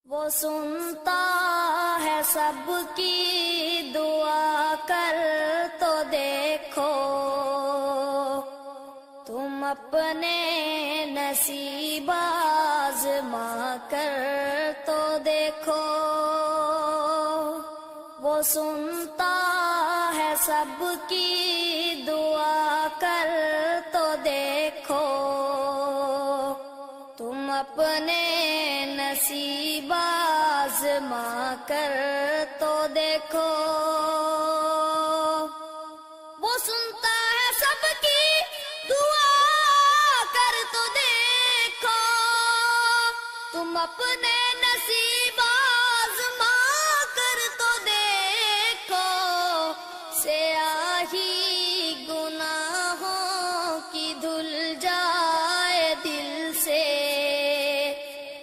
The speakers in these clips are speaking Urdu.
وہ سنتا ہے سب کی دعا، کر تو دیکھو تم اپنے نصیب آزما کر تو دیکھو۔ وہ سنتا ہے سب کی دعا، کر تو دیکھو تم اپنے نصیب آزما کر تو دیکھو۔ وہ سنتا ہے سب کی دعا، کر تو دیکھو تم اپنے نصیب آزما کر تو دیکھو۔ سیاہی گناہوں کی دھل جائے دل سے،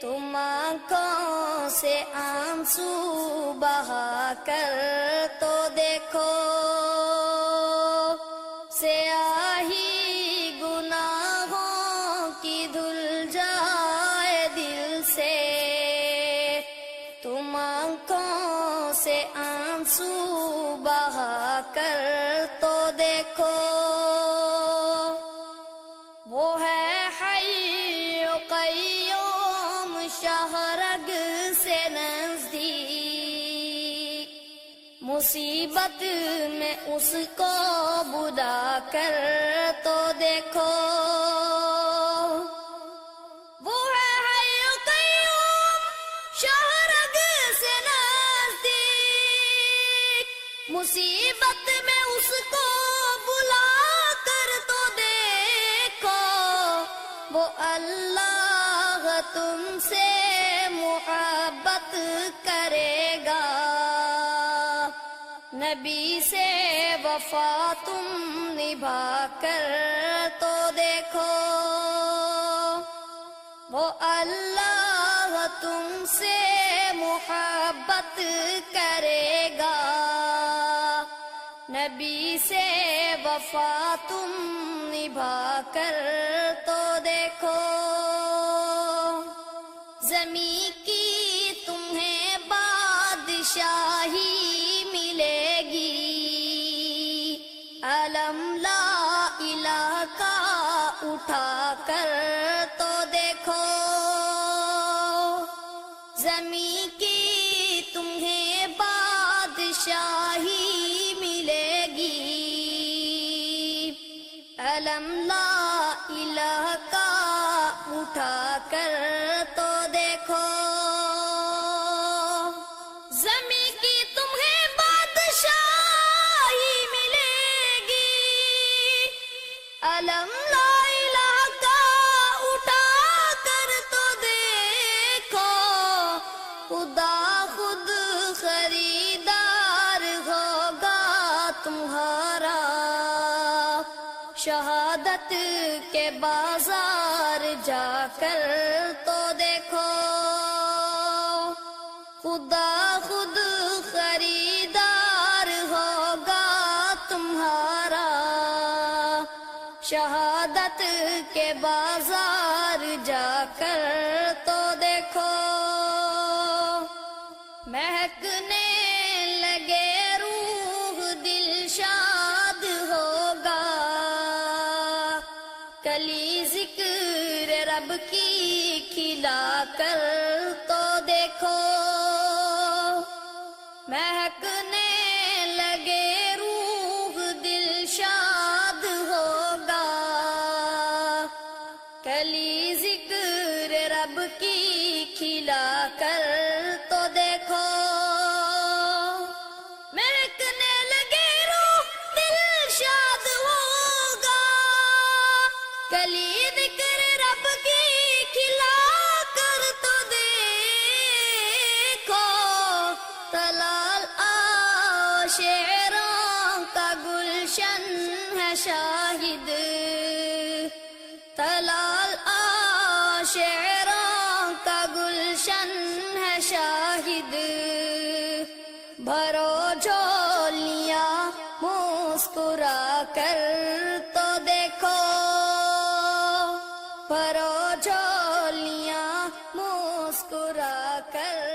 تم آنکھوں سے آنسو بہا کر تو دیکھو۔ سیاہی گناہوں کی دھل جائے دل سے، تم آنکھوں سے آنسو بہا کر تو دیکھو۔ وہ ہے حی و قیوم، شہرگ سے نزدیک، مصیبت میں اس کو بلا کر تو دیکھو۔ وہ ہے حی و قیوم، شہرگ سے نزدیک، مصیبت میں اس کو بلا کر تو دیکھو۔ وہ اللہ تم سے محبت کرے گا، نبی سے وفا تم نبھا کر تو دیکھو۔ وہ اللہ تم سے محبت کرے گا، نبی سے وفا تم نبھا کر تو دیکھو۔ زمین کی تمہیں بادشاہی ملے گی، علم لا الہ کا اٹھا کر تو دیکھو۔ زمین کی تمہیں بادشاہی ملے گی، علم لا الہ کا اٹھا کر تو دیکھو۔ زمین کی تمہیں بادشاہی ملے گی، علم لا الہ کا اٹھا کر تو دیکھو۔ خدا خود خریدار ہوگا تمہارا، شہادت کے بازار جا کر تو دیکھو۔ خدا خود خریدار ہوگا تمہارا، شہادت کے بازار جا کر تو دیکھو۔ مہکنے لگے روح، دل شاد ہوگا، کلی ذکر رب کی کھلا کر تو دیکھو۔ مہکنے لگے روح، دل شاد ہوگا، کلی ذکر رب کی کھلا کر تو دیکھو۔ مہکنے لگے روح، دل شاد ہوگا، کلی ذکر رب کی کھلا کر تو دیکھو۔ طلال شعراں کا گلشن ہے شاہد، طلال شعراں کا گلشن ہے شاہد، بھرو جھولیاں مسکرا کر تو دیکھو۔ بھرو جھولیاں مسکرا کر